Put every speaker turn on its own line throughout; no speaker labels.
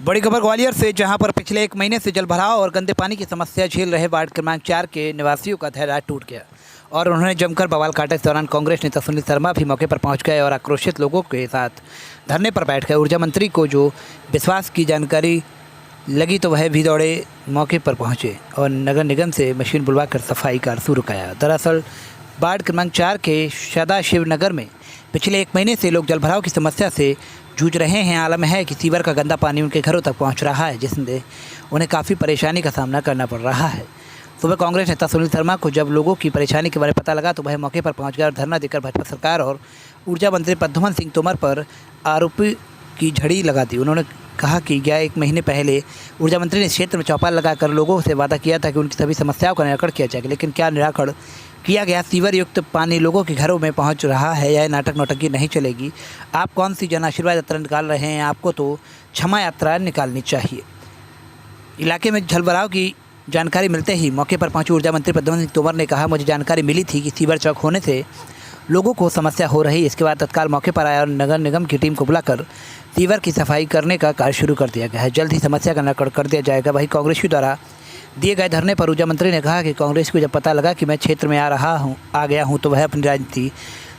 बड़ी खबर ग्वालियर से, जहां पर पिछले 1 महीने से जलभराव और गंदे पानी की समस्या झेल रहे वार्ड क्रमांक 4 के निवासियों का धैर्य टूट गया और उन्होंने जमकर बवाल काटा। इस दौरान कांग्रेस नेता सुनील शर्मा भी मौके पर पहुंच गए और आक्रोशित लोगों के साथ धरने पर बैठ गए। ऊर्जा मंत्री को जो विश्वास की जानकारी लगी तो वह भी दौड़े मौके पर पहुंचे और नगर निगम से मशीन बुलवाकर सफाई कार्य शुरू कराया। दरअसल वार्ड क्रमांक 4 के सदाशिव नगर में पिछले 1 महीने से लोग जलभराव की समस्या से जूझ रहे हैं। आलम है कि सीवर का गंदा पानी उनके घरों तक पहुंच रहा है, जिससे उन्हें काफ़ी परेशानी का सामना करना पड़ रहा है। सुबह कांग्रेस नेता सुनील शर्मा को जब लोगों की परेशानी के बारे में पता लगा तो वह मौके पर पहुंच गए और धरना देकर भाजपा सरकार और ऊर्जा मंत्री प्रद्युम्न सिंह तोमर पर आरोपी की झड़ी लगा दी। उन्होंने कहा कि 1 महीने पहले ऊर्जा मंत्री ने क्षेत्र में चौपाल लगाकर लोगों से वादा किया था कि उनकी सभी समस्याओं का निराकरण किया जाएगा, लेकिन क्या निराकरण किया गया? सीवर युक्त पानी लोगों के घरों में पहुंच रहा है। यह नाटक नौटंकी नहीं चलेगी। आप कौन सी जन आशीर्वाद यात्रा निकाल रहे हैं? आपको तो क्षमा यात्रा निकालनी चाहिए। इलाके में जलभराव की जानकारी मिलते ही मौके पर पहुंचे ऊर्जा मंत्री प्रद्युम्न सिंह तोमर ने कहा, मुझे जानकारी मिली थी कि सीवर चौक होने से लोगों को समस्या हो रही है। इसके बाद तत्काल मौके पर आया और नगर निगम की टीम को बुलाकर सीवर की सफाई करने का कार्य शुरू कर दिया गया है। जल्द ही समस्या का निराकरण कर दिया जाएगा। वहीं कांग्रेस द्वारा दिए गए धरने पर ऊर्जा मंत्री ने कहा कि कांग्रेस को जब पता लगा कि मैं क्षेत्र में आ गया हूं तो वह अपनी राजनीति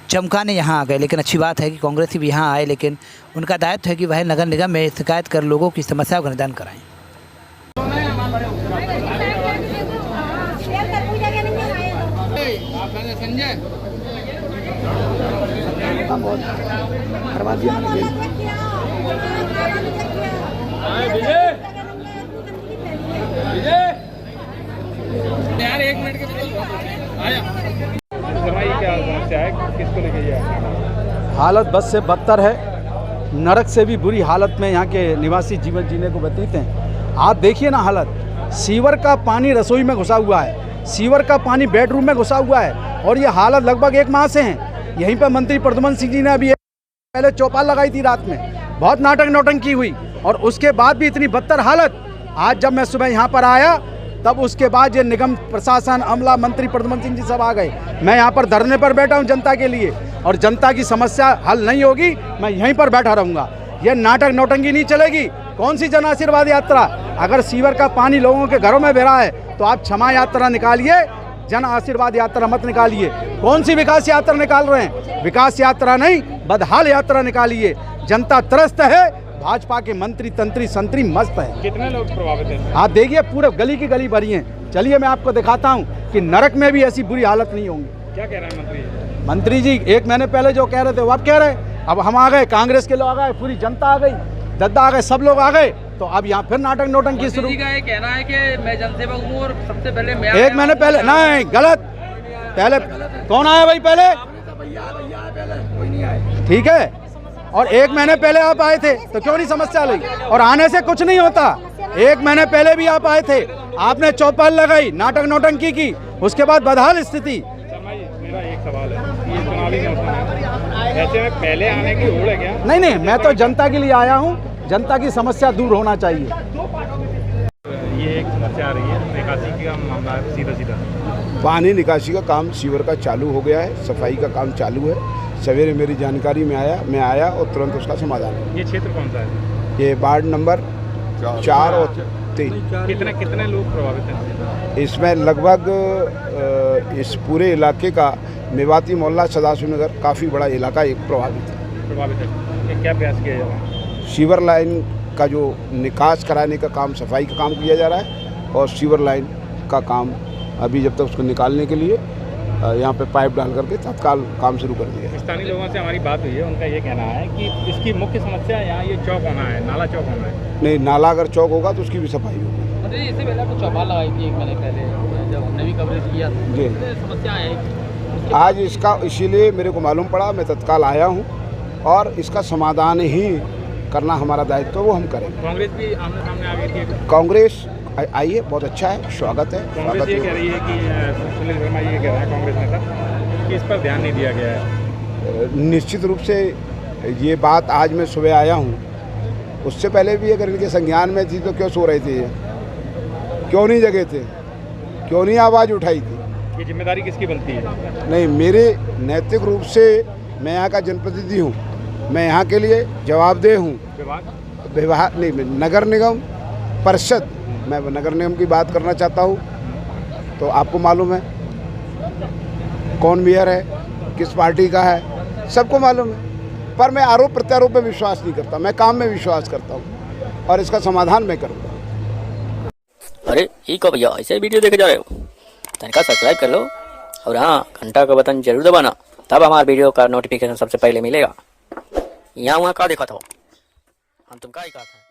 चमकाने यहाँ आ गए। लेकिन अच्छी बात है कि कांग्रेस भी यहाँ आए, लेकिन उनका दायित्व है कि वह नगर निगम में शिकायत कर लोगों की समस्याओं का निदान कराएं।
यार 1 मिनट के क्या समस्या है, किसको लेके आया?
हालत बस से बदतर है। नरक से भी बुरी हालत में यहाँ के निवासी जीवन जीने को व्यतीत हैं। आप देखिए ना हालत, सीवर का पानी रसोई में घुसा हुआ है, सीवर का पानी बेडरूम में घुसा हुआ है और ये हालत लगभग 1 माह से है। यहीं पर मंत्री प्रद्युम्न सिंह जी ने अभी पहले चौपाल लगाई थी, रात में बहुत नाटक नौटंकी हुई और उसके बाद भी इतनी बदतर हालत। आज जब मैं सुबह यहाँ पर आया तब उसके बाद ये निगम प्रशासन, अमला, मंत्री प्रद्युम्न सिंह जी सब आ गए। मैं यहाँ पर धरने पर बैठा हूँ जनता के लिए और जनता की समस्या हल नहीं होगी, मैं यहीं पर बैठा रहूँगा। ये नाटक नौटंकी नहीं चलेगी। कौन सी जन आशीर्वाद यात्रा? अगर सीवर का पानी लोगों के घरों में बह है तो आप क्षमा यात्रा निकालिए, जन आशीर्वाद यात्रा मत निकालिए। कौन सी विकास यात्रा निकाल रहे हैं? विकास यात्रा नहीं, बदहाल यात्रा निकालिए। जनता त्रस्त है, भाजपा के मंत्री तंत्री संतरी मस्त है।
कितने लोग प्रभावित हैं?
आप देखिए पूरे गली की गली भरी है। चलिए मैं आपको दिखाता हूँ कि नरक में भी ऐसी बुरी हालत नहीं होंगी।
क्या कह रहे हैं
मंत्री जी? 1 महीने पहले जो कह रहे थे वो अब कह रहे हैं। अब हम आ गए, कांग्रेस के लोग आ गए, पूरी जनता आ गई, दद्दा आ गए, सब लोग आ गए, तो अब यहाँ फिर नाटक नौटंकी शुरू।
का ये कहना है कि मैं जनसेवक हूँ और सबसे पहले मैं
1 महीने पहले नहीं, गलत। पहले कौन आया भाई? पहले ठीक है, और 1 महीने पहले आप आए थे तो क्यों नहीं समस्या लगी? और आने से कुछ नहीं होता। 1 महीने पहले भी आप आए थे, आपने चौपाल लगाई, नाटक नौटंकी की, उसके बाद बदहाल स्थिति।
मेरा एक सवाल है, ये चुनावी मौसम है, ऐसे में पहले आने की होड़ है क्या?
नहीं, मैं तो जनता के लिए आया हूँ, जनता की समस्या दूर होना चाहिए।
ये एक समस्या आ रही है, निकासी का मामला है, सीधा
पानी निकासी का काम सीवर का चालू हो गया है, सफाई का काम चालू है। सवेरे मेरी जानकारी में मैं आया और तुरंत उसका समाधान है।
ये क्षेत्र कौन सा है?
ये वार्ड नंबर 4 और 3।
कितने लोग प्रभावित हैं?
इसमें लगभग इस पूरे इलाके का मेवाती मोहल्ला, सदाशिव नगर, काफ़ी बड़ा इलाका एक प्रभावित
है। क्या प्रयास किया जा रहा है?
सीवर लाइन का जो निकास कराने का काम, सफाई का काम किया जा रहा है और सीवर लाइन का काम अभी जब तक उसको निकालने के लिए यहाँ पे पाइप डाल करके तत्काल काम शुरू कर दिया है।
स्थानीय लोगों से हमारी बात हुई है, उनका ये कहना है कि इसकी मुख्य समस्या यहाँ ये चौक होना है, नाला चौक होना है।
नहीं, नाला अगर चौक होगा तो उसकी भी सफाई होगी।
मतलब इससे पहले आपको चौपाल लगाई थी 1 महीने पहले, जब हमने भी कवरेज किया था,
जी।
समस्या है
आज इसका इसीलिए मेरे को मालूम पड़ा, मैं तत्काल आया हूँ और इसका समाधान ही करना हमारा दायित्व, वो हम करेंगे।
कांग्रेस भी आमने सामने आ गई थी।
कांग्रेस आई है, बहुत अच्छा है, स्वागत है।
कांग्रेस ये कह रही है कि सुनील शर्मा ये कह रहा है, कांग्रेस नेता, कि इस पर ध्यान नहीं दिया गया है।
निश्चित रूप से ये बात आज मैं सुबह आया हूँ, उससे पहले भी अगर इनके संज्ञान में थी तो क्यों सो रहे थे? क्यों नहीं जगे थे? क्यों नहीं आवाज़ उठाई थी?
ये जिम्मेदारी किसकी बनती है?
नहीं, मेरे नैतिक रूप से मैं यहाँ का जनप्रतिनिधि हूँ, मैं यहाँ के लिए जवाबदेह हूँ। विभाग नहीं, नगर निगम परिषद, मैं नगर निगम की बात करना चाहता हूँ। तो आपको मालूम है कौन मेयर है, किस पार्टी का है, सबको मालूम है। पर मैं आरोप प्रत्यारोप में विश्वास नहीं करता, मैं काम में विश्वास करता हूँ और इसका समाधान मैं करूँगा।
अरे ये को भैया ऐसे वीडियो देखे जा रहे हो, तनिका सब्सक्राइब कर लो और हाँ घंटा का बटन जरूर दबाना, तब हमारे वीडियो का नोटिफिकेशन सबसे पहले मिलेगा। यहाँ वहाँ का देखा था हम, तुम का ही कहा था।